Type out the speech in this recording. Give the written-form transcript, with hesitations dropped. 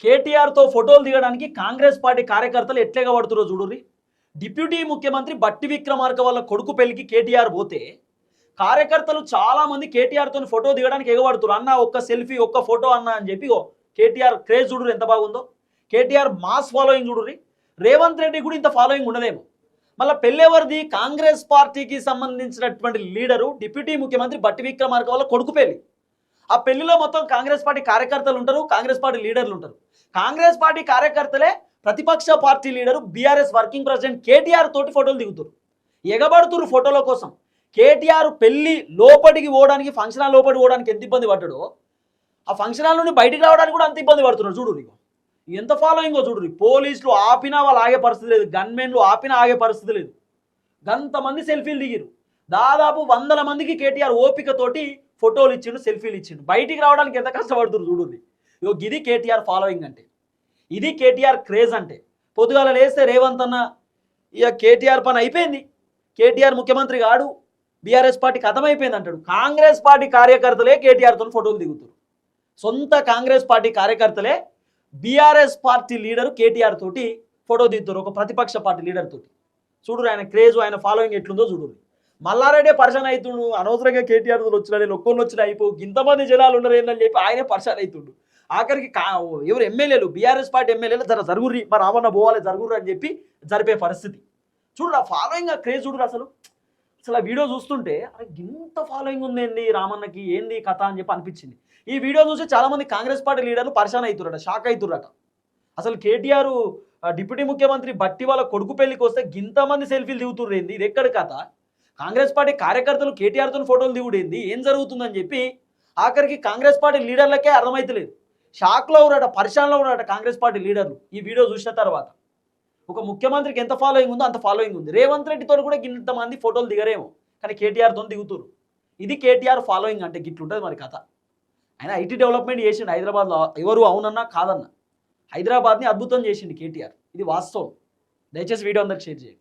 కేటీఆర్తో ఫోటోలు దిగడానికి కాంగ్రెస్ పార్టీ కార్యకర్తలు ఎట్లేగా పడుతురో చూడుర్రి. డిప్యూటీ ముఖ్యమంత్రి బట్టి విక్రమార్క వాళ్ళ కొడుకు పెళ్లికి కేటీఆర్ పోతే కార్యకర్తలు చాలా మంది కేటీఆర్తో ఫోటో దిగడానికి ఎగబడుతున్నారు. అన్న ఒక్క సెల్ఫీ ఒక్క ఫోటో అన్న అని చెప్పి కేటీఆర్ క్రేజ్ చూడురు ఎంత బాగుందో. కేటీఆర్ మాస్ ఫాలోయింగ్ చూడుర్రి. రేవంత్ రెడ్డి కూడా ఇంత ఫాలోయింగ్ ఉండదేమో. మళ్ళీ పెళ్ళెవరిది? కాంగ్రెస్ పార్టీకి సంబంధించినటువంటి లీడరు డిప్యూటీ ముఖ్యమంత్రి బట్టి విక్రమార్క వాళ్ళ కొడుకు పెళ్లి. ఆ పెళ్లిలో మొత్తం కాంగ్రెస్ పార్టీ కార్యకర్తలు ఉంటారు, కాంగ్రెస్ పార్టీ లీడర్లు ఉంటారు. కాంగ్రెస్ పార్టీ కార్యకర్తలే ప్రతిపక్ష party leader BRS working president KTR తోటి ఫోటోలు దిగుతారు, ఎగబడుతురు ఫోటోల కోసం. కేటీఆర్ పెళ్లి లోపలికి పోవడానికి, ఫంక్షన్ హాల్ లోపలికి పోవడానికి ఎంత ఇబ్బంది పడ్డాడో, ఆ ఫంక్షన్ హాల్ నుండి బయటికి రావడానికి కూడా అంత ఇబ్బంది పడుతున్నారు. చూడు ఎంత ఫాలోయింగో చూడు. పోలీసులు ఆపినా వాళ్ళు ఆగే పరిస్థితి లేదు, గన్మెన్లు ఆపినా ఆగే పరిస్థితి లేదు. గంతమంది సెల్ఫీలు దిగిరు. దాదాపు 100 మందికి కేటీఆర్ ఓపికతోటి ఫోటోలు ఇచ్చిండు, సెల్ఫీలు ఇచ్చిండు. బయటికి రావడానికి ఎంత కష్టపడుతున్నారు చూడుర్రి. ఇది కేటీఆర్ ఫాలోయింగ్ అంటే, ఇది కేటీఆర్ క్రేజ్ అంటే. పొద్దుగాల లేస్తే రేవంత్ అన్న ఇక కేటీఆర్ పని అయిపోయింది, కేటీఆర్ ముఖ్యమంత్రి కాడు, బీఆర్ఎస్ పార్టీ కథమైపోయింది అంటాడు. కాంగ్రెస్ పార్టీ కార్యకర్తలే కేటీఆర్తో ఫోటోలు దిగుతారు. సొంత కాంగ్రెస్ పార్టీ కార్యకర్తలే బీఆర్ఎస్ పార్టీ లీడరు కేటీఆర్ తోటి ఫోటో దిగుతారు, ఒక ప్రతిపక్ష పార్టీ లీడర్ తోటి. చూడు ఆయన క్రేజ్, ఆయన ఫాలోయింగ్ ఎట్లుందో చూడు. మల్లారెడ్డి పరిశాన్ అవుతుండు, అనవసరంగా కేటీఆర్ వచ్చినాడు, ఒక్కొన్ని వచ్చిన అయిపో ఇంతమంది జనాలు ఉన్నారు ఏందని చెప్పి ఆయనే పరిశాన్ అవుతుండు. ఆఖరికి ఎవరు ఎమ్మెల్యేలు, బీఆర్ఎస్ పార్టీ ఎమ్మెల్యేలు జరుగుర్రి మరి రావన్న పోవాలి జరుగుర్రు అని చెప్పి జరిపే పరిస్థితి. చూడు ఆ ఫాలోయింగ్, ఆ క్రేజ్ చూడరు. అసలు ఆ వీడియో చూస్తుంటే అరే ఇంత ఫాలోయింగ్ ఉంది ఏంది రామన్నకి, ఏంది కథ అని చెప్పి అనిపించింది. ఈ వీడియో చూసి చాలామంది కాంగ్రెస్ పార్టీ లీడర్లు పరిశాన్ అవుతుర్రట, షాక్ అవుతుర్రట. అసలు కేటీఆర్ డిప్యూటీ ముఖ్యమంత్రి బట్టి వాళ్ళ కొడుకు పెళ్లికి వస్తే ఇంతమంది సెల్ఫీలు దిగుతుర్రు ఏంది, ఇది ఎక్కడి కథ? కాంగ్రెస్ పార్టీ కార్యకర్తలు కేటీఆర్తో ఫోటోలు దిగుడేంది, ఏం జరుగుతుందని చెప్పి ఆఖరికి కాంగ్రెస్ పార్టీ లీడర్లకే అర్థమైతలేదు. షాక్లో ఉన్నారట, పరిశాన్లో ఉన్నారట కాంగ్రెస్ పార్టీ లీడర్లు ఈ వీడియో చూసిన తర్వాత. ఒక ముఖ్యమంత్రికి ఎంత ఫాలోయింగ్ ఉందో అంత ఫాలోయింగ్ ఉంది. రేవంత్ రెడ్డితో కూడా ఇంతమంది ఫోటోలు దిగరేమో, కానీ కేటీఆర్తో దిగుతురు. ఇది కేటీఆర్ ఫాలోయింగ్ అంటే గిట్లుంటుంది మరి కథ. ఆయన ఐటీ డెవలప్మెంట్ చేసిండు హైదరాబాద్లో, ఎవరు అవునన్నా కాదన్నా హైదరాబాద్ని అద్భుతం చేసిండు కేటీఆర్, ఇది వాస్తవం. దయచేసి వీడియో అందరికి షేర్ చేయండి.